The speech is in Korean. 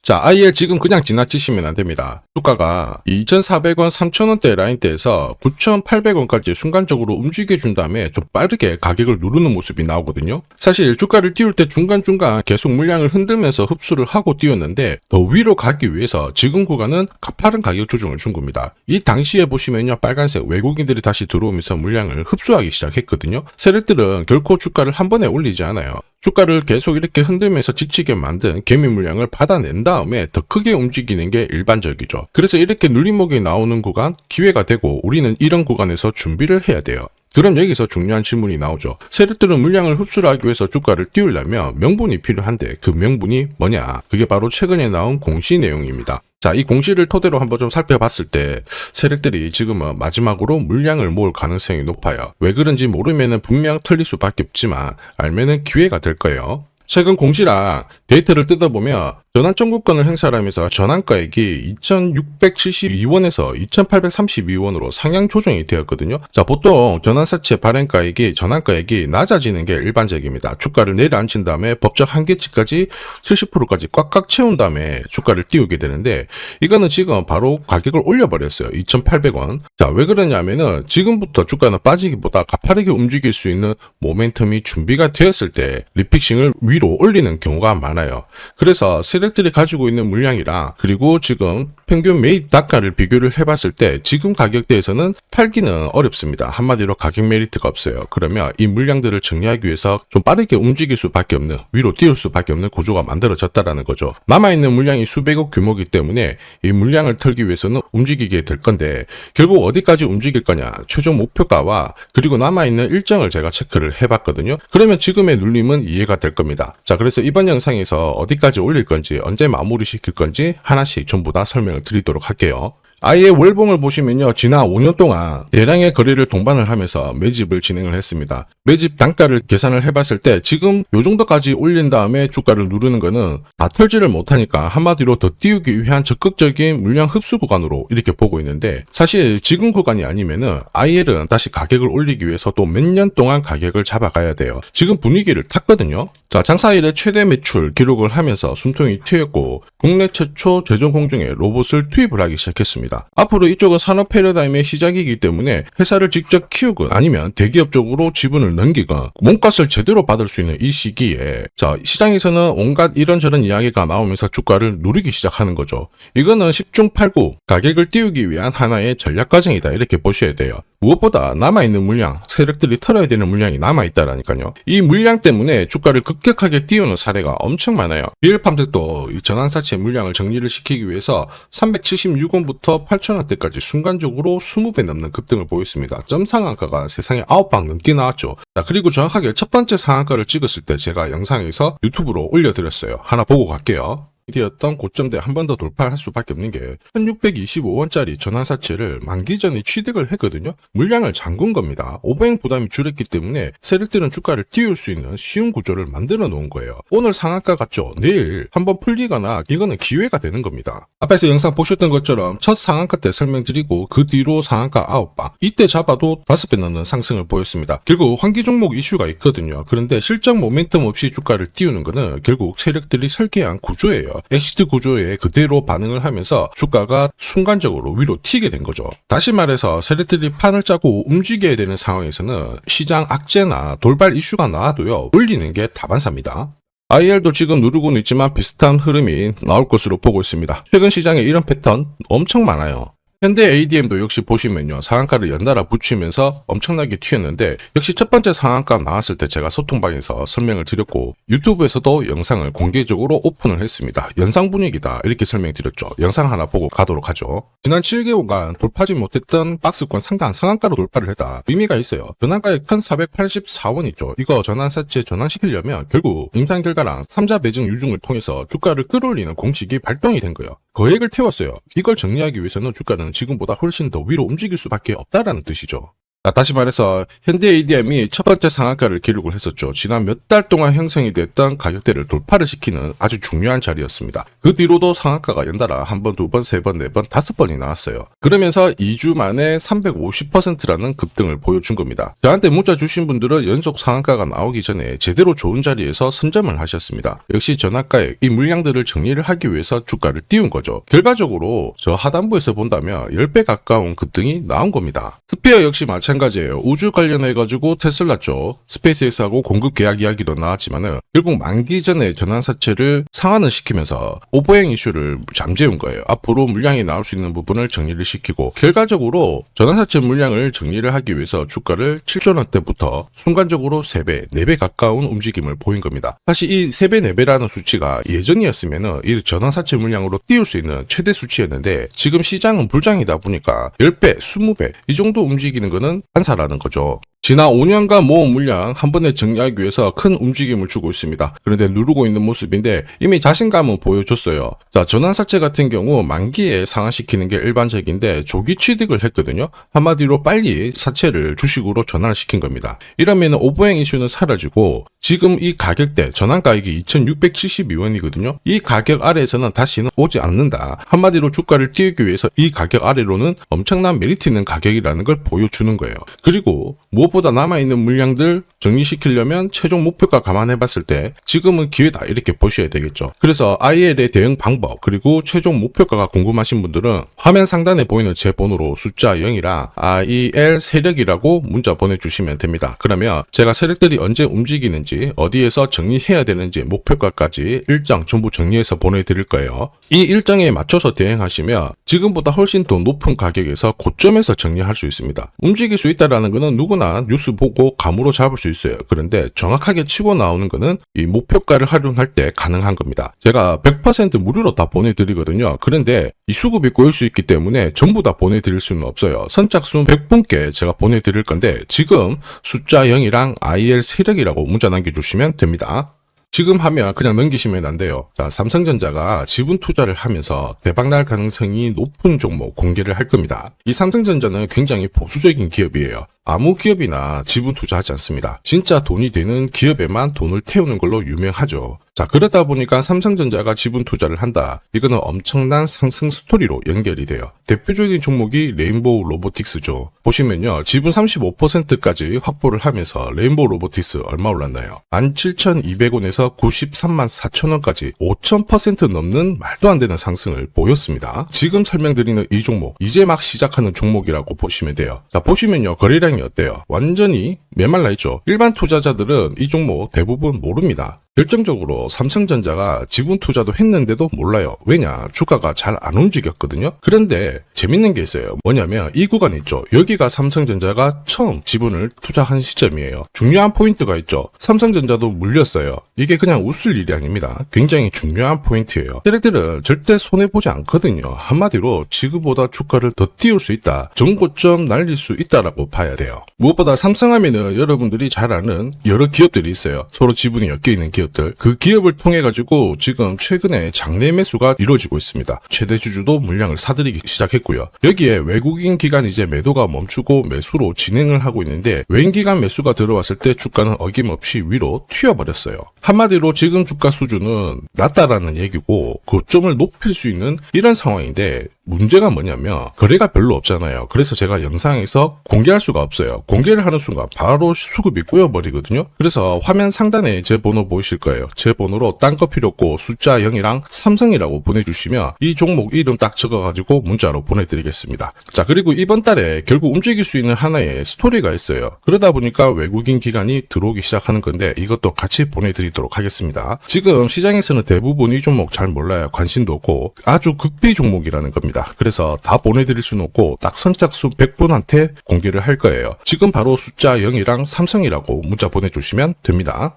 자, IL 지금 그냥 지나치시면 안 됩니다. 주가가 2,400원, 3,000원대 라인대에서 9,800원까지 순간적으로 움직여준 다음에 좀 빠르게 가격을 누르는 모습이 나오거든요. 사실 주가를 띄울 때 중간중간 계속 물량을 흔들면서 흡수를 하고 띄웠는데 더 위로 가기 위해서 지금 구간은 가파른 가격 조정을 준 겁니다. 이 당시에 보시면요, 빨간색 외국인들이 다시 들어오면서 물량을 흡수하기 시작했거든요. 세력들은 결코 주가를 한 번에 올리지 않아요. 주가를 계속 이렇게 흔들면서 지치게 만든 개미 물량을 받아낸 다음에 더 크게 움직이는 게 일반적이죠. 그래서 이렇게 눌림목이 나오는 구간 기회가 되고 우리는 이런 구간에서 준비를 해야 돼요. 그럼 여기서 중요한 질문이 나오죠. 세력들은 물량을 흡수를 하기 위해서 주가를 띄우려면 명분이 필요한데 그 명분이 뭐냐? 그게 바로 최근에 나온 공시 내용입니다. 자, 이 공시를 토대로 한번 좀 살펴봤을 때 세력들이 지금은 마지막으로 물량을 모을 가능성이 높아요. 왜 그런지 모르면은 분명 틀릴 수밖에 없지만 알면은 기회가 될 거예요. 최근 공시랑 데이터를 뜯어보면 전환청구권을 행사하면서 전환가액이 2,672원에서 2,832원으로 상향 조정이 되었거든요. 자, 보통 전환사채 발행가액이 전환가액이 낮아지는 게 일반적입니다. 주가를 내려앉힌 다음에 법적 한계치까지 70%까지 꽉꽉 채운 다음에 주가를 띄우게 되는데 이거는 지금 바로 가격을 올려버렸어요. 2,800원. 자, 왜 그러냐면은 지금부터 주가는 빠지기보다 가파르게 움직일 수 있는 모멘텀이 준비가 되었을 때 리픽싱을 위로 올리는 경우가 많아요. 그래서 세력들이 가지고 있는 물량이랑 그리고 지금 평균 매입 단가를 비교를 해봤을 때 지금 가격대에서는 팔기는 어렵습니다. 한마디로 가격 메리트가 없어요. 그러면 이 물량들을 정리하기 위해서 좀 빠르게 움직일 수밖에 없는, 위로 띄울 수밖에 없는 구조가 만들어졌다라는 거죠. 남아있는 물량이 수백억 규모이기 때문에 이 물량을 털기 위해서는 움직이게 될 건데 결국 어디까지 움직일 거냐, 최종 목표가와 그리고 남아있는 일정을 제가 체크를 해봤거든요. 그러면 지금의 눌림은 이해가 될 겁니다. 자, 그래서 이번 영상에서 어디까지 올릴 건지 언제 마무리 시킬 건지 하나씩 전부 다 설명을 드리도록 할게요. 아예 월봉을 보시면요, 지난 5년 동안 대량의 거래를 동반을 하면서 매집을 진행을 했습니다. 매집 단가를 계산을 해봤을 때 지금 요 정도까지 올린 다음에 주가를 누르는 거는 다 털지를 못하니까 한마디로 더 띄우기 위한 적극적인 물량 흡수 구간으로 이렇게 보고 있는데 사실 지금 구간이 아니면은 IL은 다시 가격을 올리기 위해서 또 몇 년 동안 가격을 잡아가야 돼요. 지금 분위기를 탔거든요. 자, 장사일에 최대 매출 기록을 하면서 숨통이 트였고 국내 최초 제조 공정에 로봇을 투입을 하기 시작했습니다. 앞으로 이쪽은 산업 패러다임의 시작이기 때문에 회사를 직접 키우건 아니면 대기업 쪽으로 지분을 넘기건 몸값을 제대로 받을 수 있는 이 시기에 자, 시장에서는 온갖 이런저런 이야기가 나오면서 주가를 누르기 시작하는 거죠. 이거는 10중 8구 가격을 띄우기 위한 하나의 전략 과정이다 이렇게 보셔야 돼요. 무엇보다 남아있는 물량, 세력들이 털어야 되는 물량이 남아있다라니까요. 이 물량 때문에 주가를 급격하게 띄우는 사례가 엄청 많아요. 리얼팜들도 이 전환사채 물량을 정리를 시키기 위해서 376원부터 8,000원대까지 순간적으로 20배 넘는 급등을 보였습니다. 점 상한가가 세상에 9방 넘게 나왔죠. 자, 그리고 정확하게 첫 번째 상한가를 찍었을 때 제가 영상에서 유튜브로 올려드렸어요. 하나 보고 갈게요. 이었던 고점대 한 번 더 돌파할 수밖에 없는 게 1625원짜리 전환사채를 만기 전에 취득을 했거든요. 물량을 잠근 겁니다. 오버행 부담이 줄었기 때문에 세력들은 주가를 띄울 수 있는 쉬운 구조를 만들어 놓은 거예요. 오늘 상한가 같죠? 내일 한번 풀리거나 이거는 기회가 되는 겁니다. 앞에서 영상 보셨던 것처럼 첫 상한가 때 설명드리고 그 뒤로 상한가 9방 이때 잡아도 5배 넘는 상승을 보였습니다. 결국 환기 종목 이슈가 있거든요. 그런데 실적 모멘텀 없이 주가를 띄우는 거는 결국 세력들이 설계한 구조예요. 엑시트 구조에 그대로 반응을 하면서 주가가 순간적으로 위로 튀게 된 거죠. 다시 말해서 세력들이 판을 짜고 움직여야 되는 상황에서는 시장 악재나 돌발 이슈가 나와도요, 올리는 게 다반사입니다. IL도 지금 누르고는 있지만 비슷한 흐름이 나올 것으로 보고 있습니다. 최근 시장에 이런 패턴 엄청 많아요. 현대 ADM도 역시 보시면요, 상한가를 연달아 붙이면서 엄청나게 튀었는데 역시 첫 번째 상한가 나왔을 때 제가 소통방에서 설명을 드렸고 유튜브에서도 영상을 공개적으로 오픈을 했습니다. 연상 분위기다 이렇게 설명드렸죠. 영상 하나 보고 가도록 하죠. 지난 7개월간 돌파하지 못했던 박스권 상단 상한가로 돌파를 했다. 의미가 있어요. 전환가액 1,484원 있죠. 이거 전환사채 전환시키려면 결국 임상결과랑 3자 매증 유증을 통해서 주가를 끌어올리는 공식이 발동이 된 거예요. 거액을 태웠어요. 이걸 정리하기 위해서는 주가는 지금보다 훨씬 더 위로 움직일 수밖에 없다라는 뜻이죠. 다시 말해서 현대 ADM이 첫 번째 상한가를 기록을 했었죠. 지난 몇 달 동안 형성이 됐던 가격대를 돌파를 시키는 아주 중요한 자리였습니다. 그 뒤로도 상한가가 연달아 한 번, 두 번, 세 번, 네 번, 다섯 번이 나왔어요. 그러면서 2주 만에 350%라는 급등을 보여준 겁니다. 저한테 문자 주신 분들은 연속 상한가가 나오기 전에 제대로 좋은 자리에서 선점을 하셨습니다. 역시 전학가에 이 물량들을 정리를 하기 위해서 주가를 띄운 거죠. 결과적으로 저 하단부에서 본다면 10배 가까운 급등이 나온 겁니다. 스피어 역시 마찬가지예요. 우주 관련해가지고 테슬라 쪽 스페이스X하고 공급 계약 이야기도 나왔지만은 결국 만기 전에 전환사채를 상환을 시키면서 오버행 이슈를 잠재운 거예요. 앞으로 물량이 나올 수 있는 부분을 정리를 시키고 결과적으로 전환사채 물량을 정리를 하기 위해서 주가를 7조 원대부터 순간적으로 3배, 4배 가까운 움직임을 보인 겁니다. 사실 이 3배, 4배라는 수치가 예전이었으면은 이 전환사채 물량으로 띄울 수 있는 최대 수치였는데 지금 시장은 불장이다 보니까 10배, 20배 이 정도 움직이는 거는 한사라는 거죠. 지난 5년간 모은 물량 한 번에 정리하기 위해서 큰 움직임을 주고 있습니다. 그런데 누르고 있는 모습인데 이미 자신감은 보여줬어요. 자, 전환사채 같은 경우 만기에 상환시키는 게 일반적인데 조기 취득을 했거든요. 한마디로 빨리 사채를 주식으로 전환을 시킨 겁니다. 이러면 오버행 이슈는 사라지고 지금 이 가격대 전환가액이 2,672원이거든요. 이 가격 아래에서는 다시는 오지 않는다. 한마디로 주가를 띄우기 위해서 이 가격 아래로는 엄청난 메리트 있는 가격이라는 걸 보여주는 거예요. 그리고 무엇보다 남아있는 물량들 정리시키려면 최종 목표가 감안해봤을 때 지금은 기회다 이렇게 보셔야 되겠죠. 그래서 IL의 대응 방법 그리고 최종 목표가가 궁금하신 분들은 화면 상단에 보이는 제 번호로 숫자 0이랑 IL 세력이라고 문자 보내주시면 됩니다. 그러면 제가 세력들이 언제 움직이는지 어디에서 정리해야 되는지 목표가까지 일정 전부 정리해서 보내드릴 거예요. 이 일정에 맞춰서 대응하시면 지금보다 훨씬 더 높은 가격에서 고점에서 정리할 수 있습니다. 움직일 수 있다는 것은 누구나 뉴스 보고 감으로 잡을 수 있어요. 그런데 정확하게 치고 나오는 것은 이 목표가를 활용할 때 가능한 겁니다. 제가 100% 무료로 다 보내드리거든요. 그런데 이 수급이 꼬일 수 있기 때문에 전부 다 보내드릴 수는 없어요. 선착순 100분께 제가 보내드릴 건데 지금 숫자 0이랑 IL 세력이라고 문자 남겨주시면 됩니다. 지금 하면 그냥 넘기시면 안 돼요. 자, 삼성전자가 지분 투자를 하면서 대박날 가능성이 높은 종목 공개를 할 겁니다. 이 삼성전자는 굉장히 보수적인 기업이에요. 아무 기업이나 지분 투자하지 않습니다. 진짜 돈이 되는 기업에만 돈을 태우는 걸로 유명하죠. 자, 그러다 보니까 삼성전자가 지분 투자를 한다. 이거는 엄청난 상승 스토리로 연결이 돼요. 대표적인 종목이 레인보우 로보틱스죠. 보시면요. 지분 35%까지 확보를 하면서 레인보우 로보틱스 얼마 올랐나요? 17,200원에서 93만 4천원까지 5,000% 넘는 말도 안 되는 상승을 보였습니다. 지금 설명드리는 이 종목, 이제 막 시작하는 종목이라고 보시면 돼요. 자, 보시면요. 거래량이 어때요? 완전히 메말라 있죠. 일반 투자자들은 이 종목 대부분 모릅니다. 결정적으로 삼성전자가 지분 투자도 했는데도 몰라요. 왜냐? 주가가 잘 안 움직였거든요. 그런데 재밌는 게 있어요. 뭐냐면 이 구간 있죠. 여기가 삼성전자가 처음 지분을 투자한 시점이에요. 중요한 포인트가 있죠. 삼성전자도 물렸어요. 이게 그냥 웃을 일이 아닙니다. 굉장히 중요한 포인트예요. 세력들은 절대 손해보지 않거든요. 한마디로 지금보다 주가를 더 띄울 수 있다. 전고점 날릴 수 있다라고 봐야 돼요. 무엇보다 삼성하면은 여러분들이 잘 아는 여러 기업들이 있어요. 서로 지분이 엮여있는 기업들. 그 기업을 통해 가지고 지금 최근에 장내 매수가 이루어지고 있습니다. 최대 주주도 물량을 사들이기 시작했고요. 여기에 외국인 기관 이제 매도가 멈추고 매수로 진행을 하고 있는데 외인 기관 매수가 들어왔을 때 주가는 어김없이 위로 튀어버렸어요. 한마디로 지금 주가 수준은 낮다라는 얘기고 고점을 높일 수 있는 이런 상황인데 문제가 뭐냐면 거래가 별로 없잖아요. 그래서 제가 영상에서 공개할 수가 없어요. 공개를 하는 순간 바로 수급이 꼬여버리거든요. 그래서 화면 상단에 제 번호 보이실 거예요. 제 번호로 딴 거 필요 없고 숫자 0이랑 삼성이라고 보내주시면 이 종목 이름 딱 적어가지고 문자로 보내드리겠습니다. 자, 그리고 이번 달에 결국 움직일 수 있는 하나의 스토리가 있어요. 그러다 보니까 외국인 기관이 들어오기 시작하는 건데 이것도 같이 보내드리도록 하겠습니다. 지금 시장에서는 대부분 이 종목 잘 몰라요. 관심도 없고 아주 극비 종목이라는 겁니다. 그래서 다 보내드릴 수는 없고 딱 선착순 100분한테 공개를 할 거예요. 지금 바로 숫자 0이랑 삼성이라고 문자 보내주시면 됩니다.